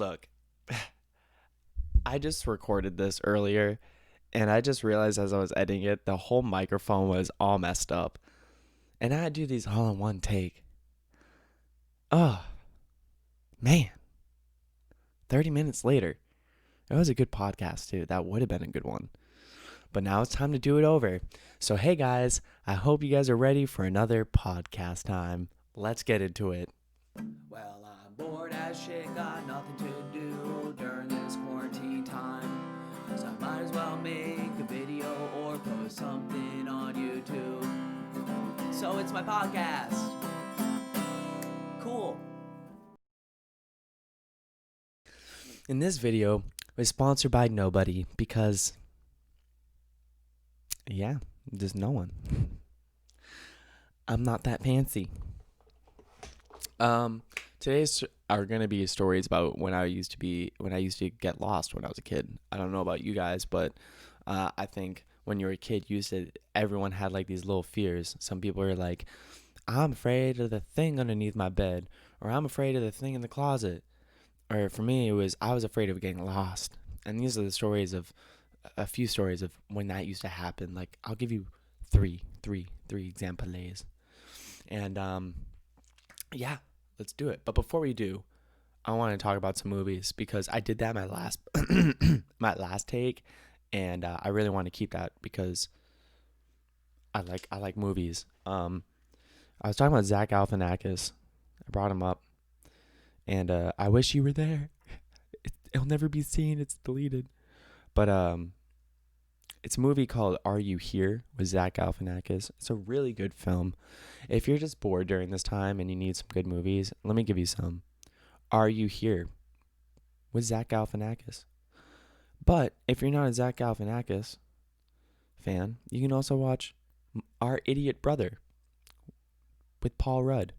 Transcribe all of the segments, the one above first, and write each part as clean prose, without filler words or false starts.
Look, I just recorded this earlier and I just realized as I was editing it, the whole microphone was all messed up. And I had to do these all in one take. Oh, man. 30 minutes later. It was a good podcast, too. That would have been a good one. But now it's time to do it over. So, hey guys, I hope you guys are ready for another podcast time. Let's get into it. Well, I'm bored as shit, got nothing to do during this quarantine time. So I might as well make a video or post something on YouTube. So it's my podcast. Cool. In this video, we're sponsored by nobody because, yeah, there's no one. I'm not that fancy. Today's are gonna be stories about when I used to get lost when I was a kid. I don't know about you guys, but I think when you were a kid, everyone had like these little fears. Some people are like, I'm afraid of the thing underneath my bed, or I'm afraid of the thing in the closet. Or for me, I was afraid of getting lost. And these are the stories of a few stories of when that used to happen. Like I'll give you three examples. And yeah, let's do it. But before we do, I want to talk about some movies because I did that my last my last take, and I really want to keep that because I like movies. I was talking about Zach Galifianakis. I brought him up, and I wish you were there. It'll never be seen. It's deleted. But it's a movie called Are You Here with Zach Galifianakis. It's a really good film. If you're just bored during this time and you need some good movies, let me give you some. Are You Here with Zach Galifianakis. But if you're not a Zach Galifianakis fan, you can also watch Our Idiot Brother with Paul Rudd.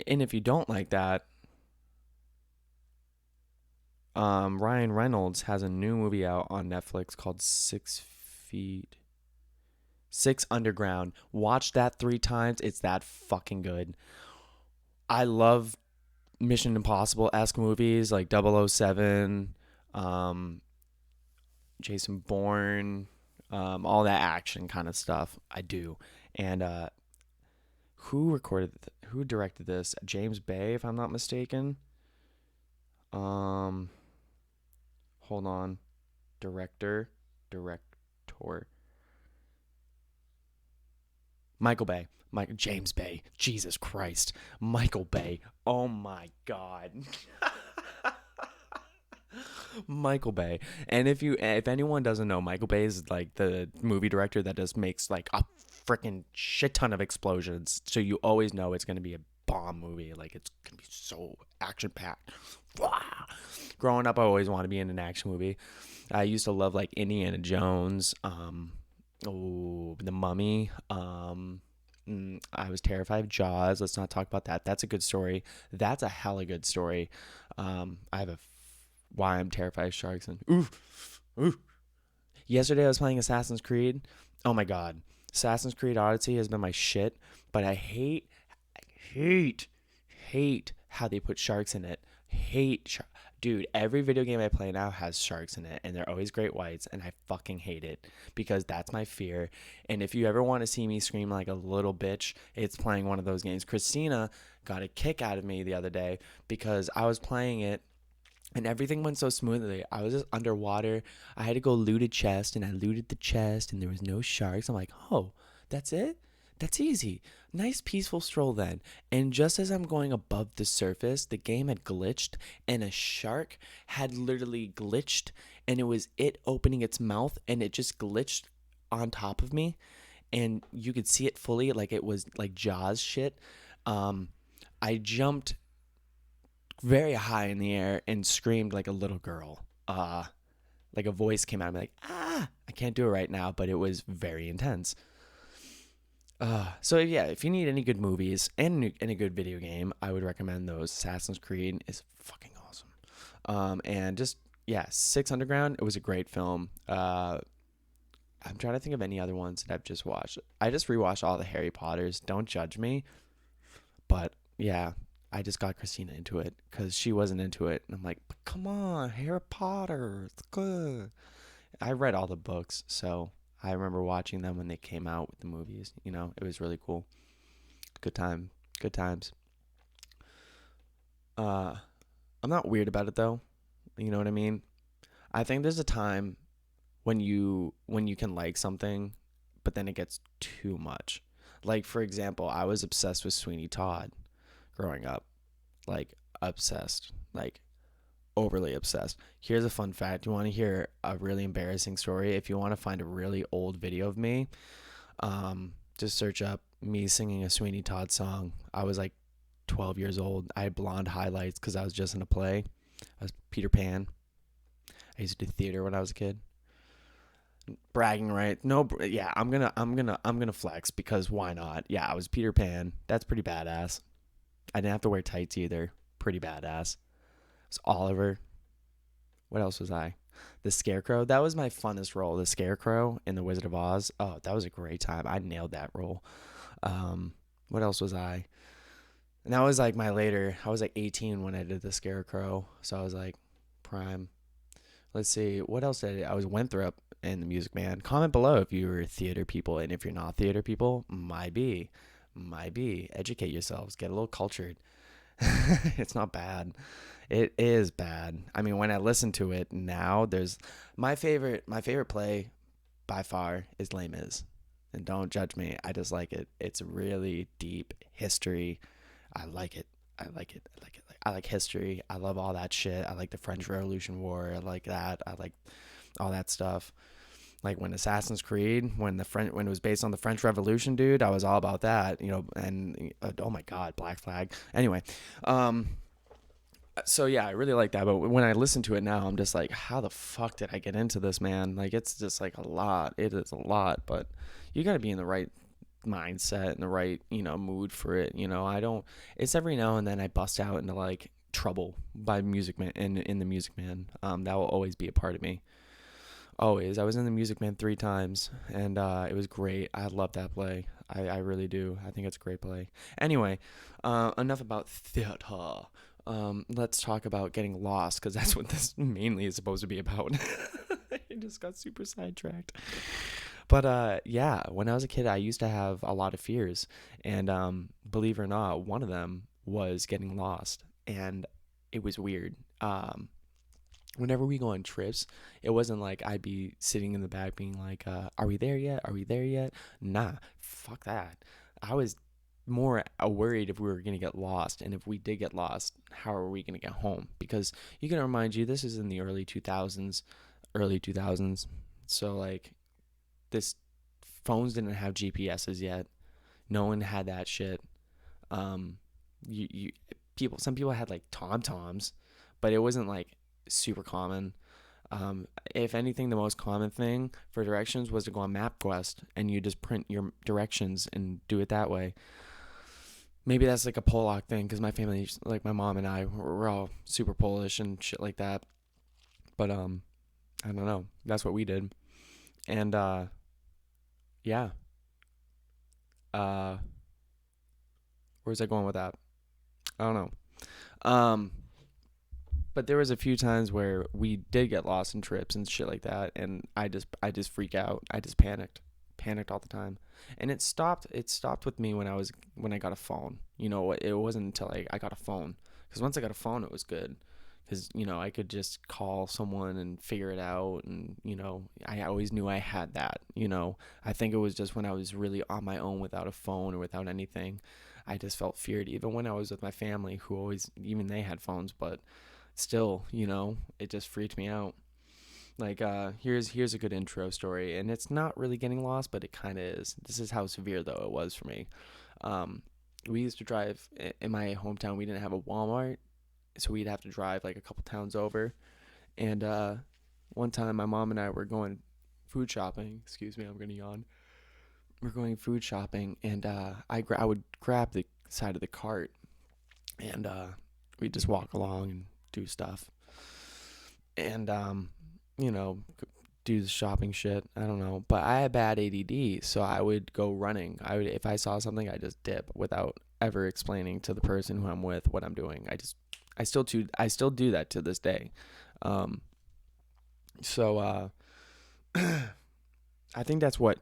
And if you don't like that, Ryan Reynolds has a new movie out on Netflix called 6 Underground. Watch that 3 times. It's that fucking good. I love Mission Impossible-esque movies like 007, Jason Bourne, all that action kind of stuff. I do. And who directed this? James Bay, if I'm not mistaken. Hold on. Director. Michael Bay. James Bay. Jesus Christ. Michael Bay. Oh my God. Michael Bay. And if anyone doesn't know, Michael Bay is like the movie director that just makes like a freaking shit ton of explosions. So you always know it's going to be a bomb movie. Like it's going to be so action packed. Growing up, I always wanted to be in an action movie. I used to love like Indiana Jones, The Mummy. I was terrified of Jaws. Let's not talk about that. That's a good story. That's a hella good story. I have why I'm terrified of sharks and ooh. Yesterday I was playing Assassin's Creed. Oh my God, Assassin's Creed Odyssey has been my shit. But I hate how they put sharks in it. Dude, every video game I play now has sharks in it, and they're always great whites, and I fucking hate it because that's my fear. And if you ever want to see me scream like a little bitch, it's playing one of those games. Christina got a kick out of me the other day because I was playing it and everything went so smoothly. I was just underwater. I had to go loot a chest, and I looted the chest, and there was no sharks. I'm like, oh, that's it? That's easy. Nice peaceful stroll then. And just as I'm going above the surface, the game had glitched, and a shark had literally glitched, and it was it opening its mouth, and it just glitched on top of me, and you could see it fully, like it was like Jaws shit. I jumped very high in the air and screamed like a little girl. Like a voice came out of me like, ah! I can't do it right now, but it was very intense. So yeah, if you need any good movies and any good video game, I would recommend those. Assassin's Creed is fucking awesome. And just yeah, 6 Underground. It was a great film. I'm trying to think of any other ones that I've just watched. I just rewatched all the Harry Potters. Don't judge me, but yeah, I just got Christina into it because she wasn't into it, and I'm like, but come on, Harry Potter, it's good. I read all the books, so I remember watching them when they came out with the movies. It was really cool. Good time, good times. Uh, I'm not weird about it though. You know what I mean? I think there's a time when you can like something, but then it gets too much. Like for example, I was obsessed with Sweeney Todd growing up, like obsessed, like overly obsessed. Here's a fun fact. You want to hear a really embarrassing story? If you want to find a really old video of me, just search up me singing a Sweeney Todd song. I was like 12 years old. I had blonde highlights because I was just in a play. I was Peter Pan. I used to do theater when I was a kid. Bragging right? No, yeah. I'm gonna flex because why not? Yeah, I was Peter Pan. That's pretty badass. I didn't have to wear tights either. Pretty badass. It was Oliver. What else was I? The Scarecrow. That was my funnest role. The Scarecrow in The Wizard of Oz. Oh, that was a great time. I nailed that role. What else was I? And that was like my later. I was like 18 when I did the Scarecrow, so I was like prime. Let's see. What else did I do? I was Winthrop in The Music Man. Comment below if you were theater people, and if you're not theater people, might be. Educate yourselves. Get a little cultured. It's not bad. It is bad. I mean, when I listen to it now, there's my favorite play by far is Les Mis. And don't judge me. I just like it. It's really deep history. I like it. I like it. I like it. I like history. I love all that shit. I like the French Revolution War. I like that. I like all that stuff. Like when Assassin's Creed, when it was based on the French Revolution, dude, I was all about that. And oh my God, Black Flag. Anyway, um, so yeah, I really like that. But when I listen to it now, I'm just like, how the fuck did I get into this, man? Like it's just like a lot. It is a lot, but you got to be in the right mindset and the right mood for it. I don't. It's every now and then I bust out into like Trouble by Music Man in the Music Man. That will always be a part of me. Always. I was in the Music Man 3 times, and it was great. I love that play. I really do. I think it's a great play. Anyway, enough about theater. Let's talk about getting lost, because that's what this mainly is supposed to be about. I just got super sidetracked. But yeah, when I was a kid, I used to have a lot of fears, and believe it or not, one of them was getting lost, and it was weird. Whenever we go on trips, it wasn't like I'd be sitting in the back being like, are we there yet? Are we there yet? Nah, fuck that. I was more worried if we were going to get lost. And if we did get lost, how are we going to get home? Because you can remind you, this is in the early 2000s. So like this phones didn't have GPSs yet. No one had that shit. You some people had like TomToms, but it wasn't like super common. If anything, the most common thing for directions was to go on MapQuest and you just print your directions and do it that way. Maybe that's like a Polak thing because my family, like my mom and I, we're all super Polish and shit like that. But I don't know. That's what we did. And yeah. Uh, where's I going with that? I don't know. But there was a few times where we did get lost in trips and shit like that, and I just freak out. I just panicked all the time, and it stopped. It stopped with me when I got a phone. It wasn't until I got a phone, because once I got a phone, it was good, because I could just call someone and figure it out, and I always knew I had that. I think it was just when I was really on my own without a phone or without anything, I just felt feared. Even when I was with my family, who always even they had phones, but still, it just freaked me out. Like, here's a good intro story, and it's not really getting lost, but it kind of is. This is how severe though it was for me. We used to drive in my hometown. We didn't have a Walmart, so we'd have to drive like a couple towns over. And one time, my mom and I were going food shopping. Excuse me, I'm gonna yawn. We're going food shopping, and I would grab the side of the cart, and we'd just walk along and do stuff, and do the shopping shit. I don't know, but I had bad ADD, so I would go running. If I saw something, I just dip without ever explaining to the person who I'm with what I'm doing. I still do that to this day. Um, so I think that's what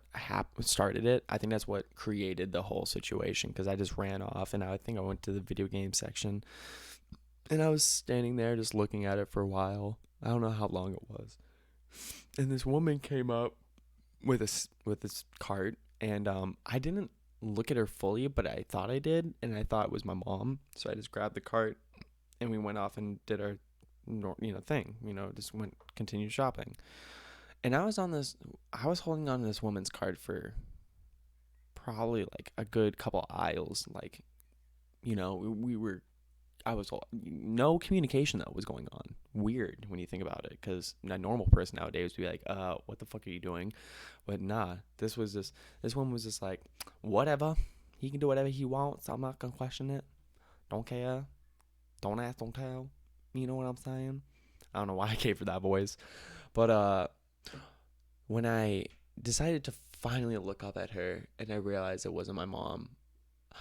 started it. I think that's what created the whole situation, because I just ran off, and I think I went to the video game section, and I was standing there just looking at it for a while. I don't know how long it was, and this woman came up with this cart, and I didn't look at her fully, but I thought I did, and I thought it was my mom, so I just grabbed the cart, and we went off and did our thing, just went continued shopping. And I was holding on to this woman's cart for probably like a good couple aisles. Like, we were, I was, no communication that was going on. Weird when you think about it, because a normal person nowadays would be like, what the fuck are you doing? But nah, this woman was just like, whatever. He can do whatever he wants. I'm not going to question it. Don't care. Don't ask, don't tell. You know what I'm saying? I don't know why I gave her that voice. But, when I decided to finally look up at her and I realized it wasn't my mom,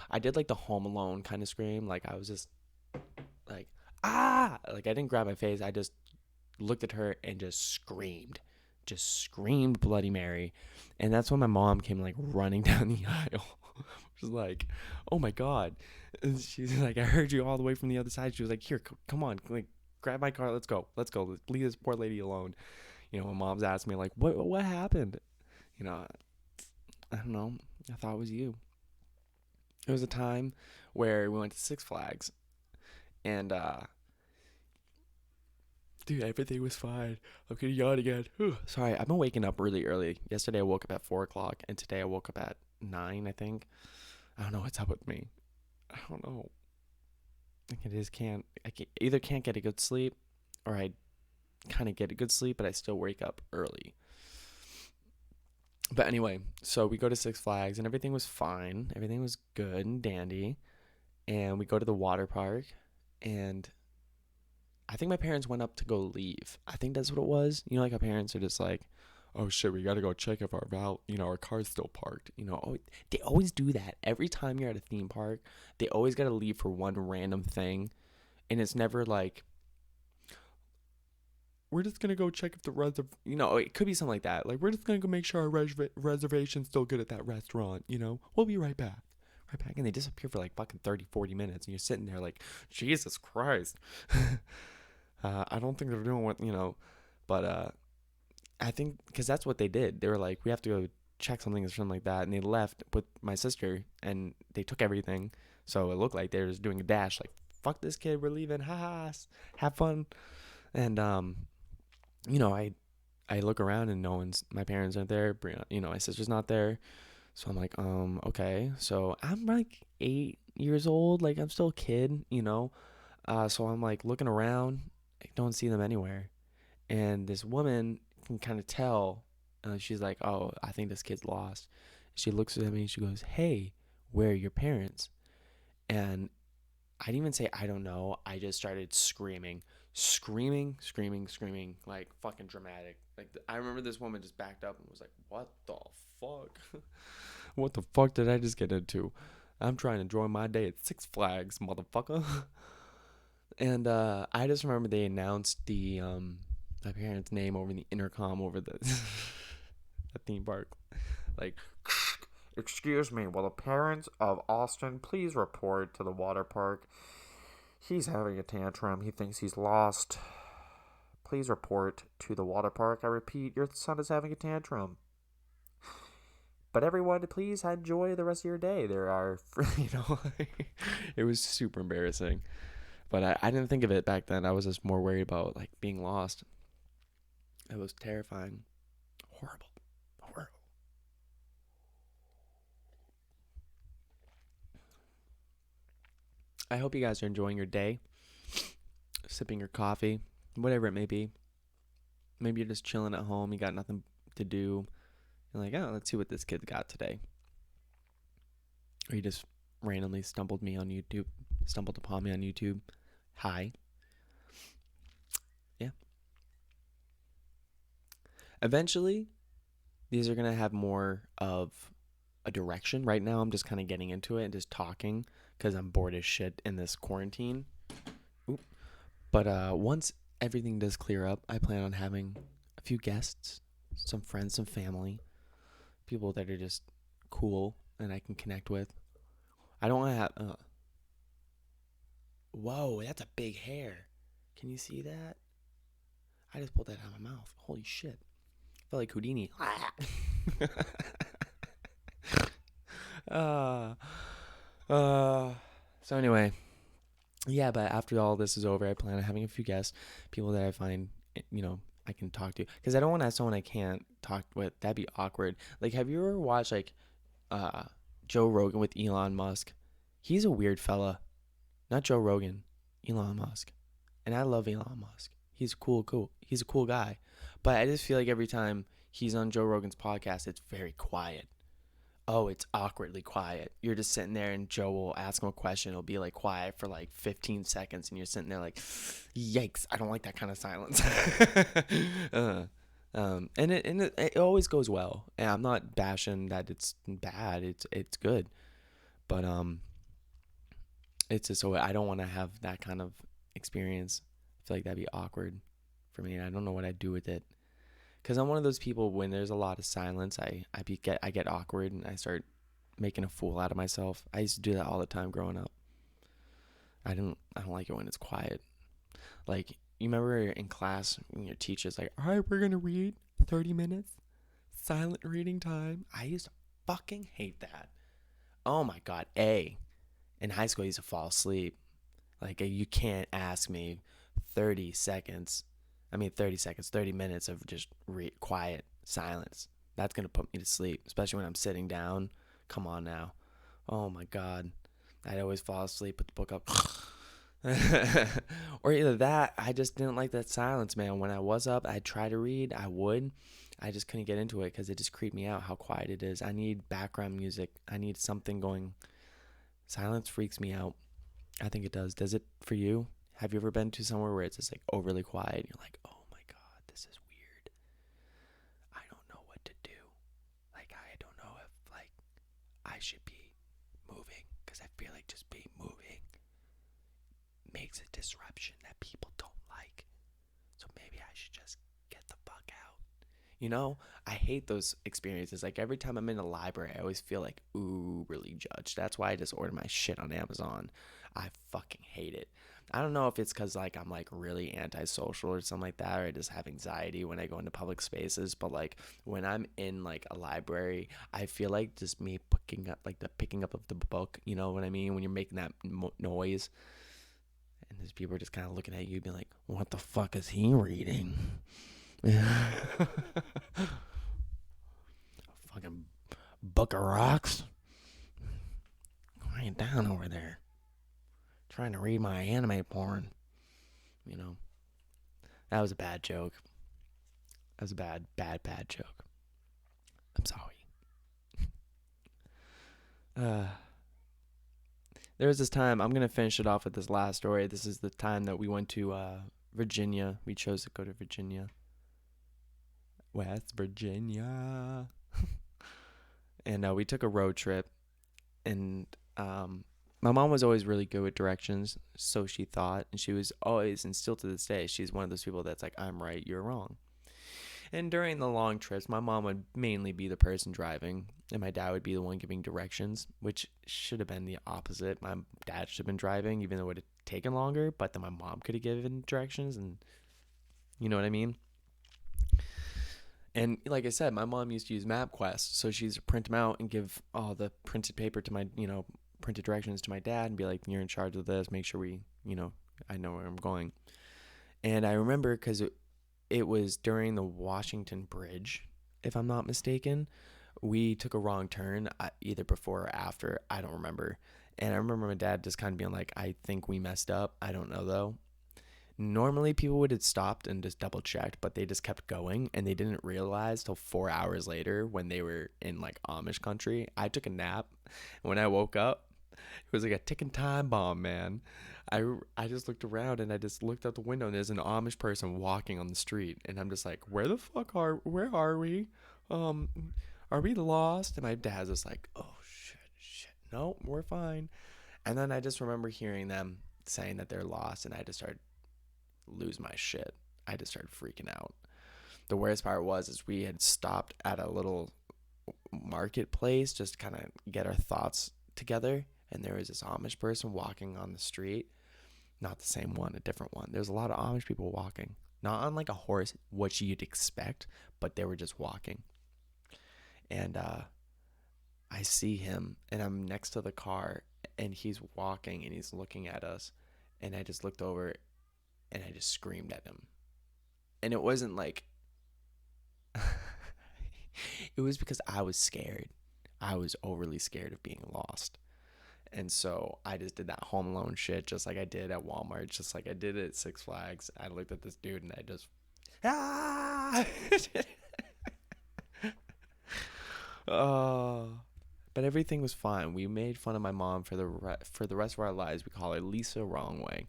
I did like the Home Alone kind of scream. Like, I was just like, ah! Like, I didn't grab my face. I just looked at her and just screamed. Just screamed Bloody Mary. And that's when my mom came like running down the aisle. She was like, oh my God. And she's like, I heard you all the way from the other side. She was like, here, come on. Like, grab my car. Let's go. Leave this poor lady alone. My mom's asked me like, what happened? I don't know. I thought it was you. It was a time where we went to Six Flags, and dude, everything was fine. I'm getting yawn again. Sorry, I've been waking up really early. Yesterday I woke up at 4:00, and today I woke up at 9, I think. I don't know what's up with me. I don't know. Either can't get a good sleep, or I kind of get a good sleep, but I still wake up early. But anyway, so we go to Six Flags, and everything was fine. Everything was good and dandy. And we go to the water park, and I think my parents went up to go leave. I think that's what it was. Like, our parents are just like, oh shit, we gotta go check if our car's still parked. They always do that. Every time you're at a theme park, they always gotta leave for one random thing. And it's never like, we're just gonna go check if the it could be something like that. Like, we're just gonna go make sure our reservation's still good at that restaurant. We'll be right back. And they disappear for like fucking 30-40 minutes, and you're sitting there like, Jesus Christ. I don't think they're doing what, but I think because that's what they did. They were like, we have to go check something or something like that, and they left with my sister, and they took everything. So it looked like they were just doing a dash, like, fuck this kid, we're leaving, ha, have fun. And I look around, and my parents aren't there. My sister's not there. So I'm like, okay. So I'm like 8 years old. Like, I'm still a kid, So I'm like looking around. I don't see them anywhere. And this woman can kind of tell. She's like, oh, I think this kid's lost. She looks at me and she goes, hey, where are your parents? And I didn't even say, I don't know. I just started screaming, like fucking dramatic. Like, I remember this woman just backed up and was like, what the fuck? What the fuck did I just get into? I'm trying to enjoy my day at Six Flags, motherfucker. And I just remember they announced my parents' name over the intercom over the theme park. Like, excuse me, will the parents of Austin please report to the water park? He's having a tantrum. He thinks he's lost. Please report to the water park. I repeat, your son is having a tantrum. But everyone, please enjoy the rest of your day. There are, it was super embarrassing. But I didn't think of it back then. I was just more worried about, like, being lost. It was terrifying. Horrible. I hope you guys are enjoying your day, sipping your coffee, whatever it may be. Maybe you're just chilling at home. You got nothing to do. You're like, oh, let's see what this kid's got today. Or you just randomly stumbled upon me on YouTube. Hi. Yeah. Eventually, these are going to have more of a direction. Right now, I'm just kind of getting into it and just talking, because I'm bored as shit in this quarantine. Oop. But once everything does clear up, I plan on having a few guests, some friends, some family, people that are just cool and I can connect with. I don't want to have. Whoa, that's a big hair. Can you see that? I just pulled that out of my mouth. Holy shit. I felt like Houdini. uh, so anyway, yeah, but after all this is over, I plan on having a few guests, people that I find, I can talk to. Because I don't want to have someone I can't talk with. That'd be awkward. Like, have you ever watched, like, uh, Joe Rogan with Elon Musk? He's a weird fella. Not Joe Rogan, Elon Musk. And I love Elon Musk. He's cool. He's a cool guy. But I just feel like every time he's on Joe Rogan's podcast, it's very quiet. Oh, it's awkwardly quiet. You're just sitting there and Joe will ask him a question. It'll be like quiet for like 15 seconds and you're sitting there like, yikes, I don't like that kind of silence. And it always goes well. And I'm not bashing that it's bad. It's good. But it's just so I don't want to have that kind of experience. I feel like that'd be awkward for me. I don't know what I'd do with it. Because I'm one of those people, when there's a lot of silence, I get awkward and I start making a fool out of myself. I used to do that all the time growing up. I don't like it when it's quiet. Like, you remember in class when your teacher's like, all right, we're going to read 30 minutes. Silent reading time. I used to fucking hate that. Oh my God. In high school, I used to fall asleep. Like, you can't ask me 30 seconds, 30 minutes of just quiet silence. That's going to put me to sleep, especially when I'm sitting down. Come on now. Oh my God. I'd always fall asleep, put the book up. Or either that, I just didn't like that silence, man. When I was up, I'd try to read. I just couldn't get into it because it just creeped me out how quiet it is. I need background music. I need something going. Silence freaks me out. I think it does. Does it for you? Have you ever been to somewhere where it's just like overly quiet? You're like, oh my God, this is weird. I don't know what to do. Like, I don't know if, like, I should be moving, because I feel like just being moving makes a disruption that people don't like. So maybe I should just get the fuck out. I hate those experiences. Like, every time I'm in a library, I always feel like, ooh, really judged. That's why I just order my shit on Amazon. I fucking hate it. I don't know if it's because, like, I'm, like, really antisocial or something like that, or I just have anxiety when I go into public spaces, but, like, when I'm in, like, a library, I feel like just me picking up, like, the picking up of the book, you know what I mean, when you're making that noise, and there's people just kind of looking at you being like, what the fuck is he reading? Fucking book of rocks? Quiet down over there. Trying to read my anime porn. That was a bad joke. That was a bad joke. I'm sorry. There was this time, I'm going to finish it off with this last story. This is the time that we went to Virginia. We chose to go to Virginia. West Virginia. And we took a road trip. And my mom was always really good with directions, so she thought, and she was always, and still to this day, she's one of those people that's like, I'm right, you're wrong. And during the long trips, my mom would mainly be the person driving, and my dad would be the one giving directions, which should have been the opposite. My dad should have been driving, even though it would have taken longer, but then my mom could have given directions, and you know what I mean? And like I said, my mom used to use MapQuest, so she's print them out and give all the printed paper to my, printed directions to my dad and be like, you're in charge of this, make sure I know where I'm going. And I remember because it was during the Washington Bridge, if I'm not mistaken, we took a wrong turn either before or after, I don't remember. And I remember my dad just kind of being like, I think we messed up, I don't know though. Normally people would have stopped and just double checked, but they just kept going, and they didn't realize till 4 hours later when they were in like Amish country. I took a nap. When I woke up, it was like a ticking time bomb, man. I just looked around and I just looked out the window, and there's an Amish person walking on the street, and I'm just like, where are we? Are we lost? And my dad's just like, oh shit, no, we're fine. And then I just remember hearing them saying that they're lost, and I just started lose my shit. I just started freaking out. The worst part was is we had stopped at a little marketplace just kind of get our thoughts together, and there was this Amish person walking on the street. Not the same one, a different one. There's a lot of Amish people walking, not on like a horse, what you'd expect, but they were just walking. And I see him, and I'm next to the car, and he's walking, and he's looking at us, and I just looked over, and I just screamed at him. And it wasn't like it was because I was scared. I was overly scared of being lost. And so I just did that Home Alone shit just like I did at Walmart, just like I did at Six Flags. I looked at this dude and I just, ah! Oh. But everything was fine. We made fun of my mom for the rest of our lives. We call her Lisa Wrong Way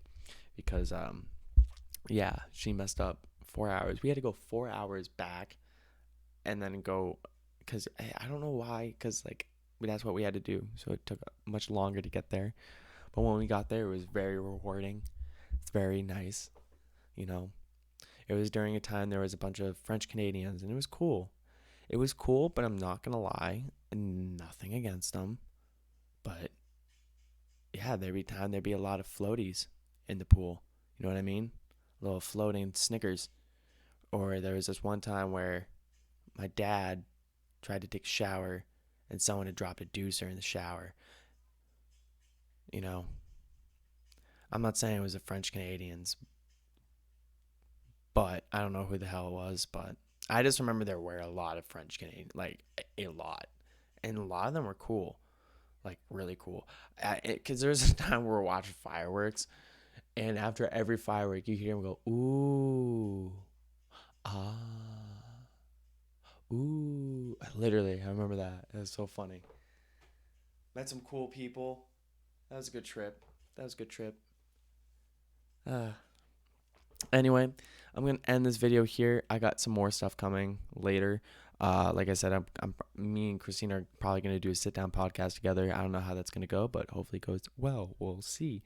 because yeah, she messed up 4 hours. We had to go 4 hours back and then go, because I don't know why, because like that's what we had to do, so it took much longer to get there. But when we got there, it was very rewarding. It's very nice, you know. It was during a time there was a bunch of French Canadians, and it was cool. It was cool, but I'm not gonna lie, nothing against them, but yeah, there'd be a lot of floaties in the pool. You know what I mean? Little floating Snickers. Or there was this one time where my dad tried to take a shower and someone had dropped a deucer in the shower. You know, I'm not saying it was the French Canadians, but I don't know who the hell it was. But I just remember there were a lot of French Canadian, like a lot. And a lot of them were cool, like really cool. Because there was a time we were watching fireworks, and after every firework, you hear them go, ooh, ah, ooh. Literally, I remember that. It was so funny. Met some cool people. That was a good trip. That was a good trip. Uh, anyway, I'm gonna end this video here. I got some more stuff coming later. Like I said, me and Christina are probably gonna do a sit down podcast together. I don't know how that's gonna go, but hopefully it goes well. We'll see.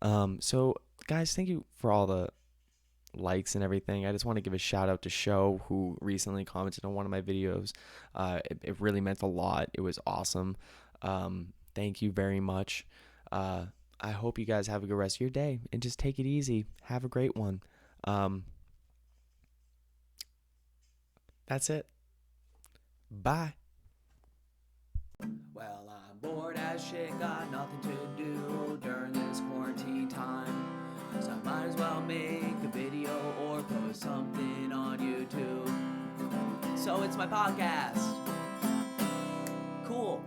So guys, thank you for all the likes and everything. I just want to give a shout out to Show, who recently commented on one of my videos. It really meant a lot. It was awesome. Thank you very much. I hope you guys have a good rest of your day and just take it easy. Have a great one. That's it. Bye. Well, I'm bored as shit, got nothing to do during this quarantine time. So I might as well make a video or post something on YouTube. So it's my podcast. Cool.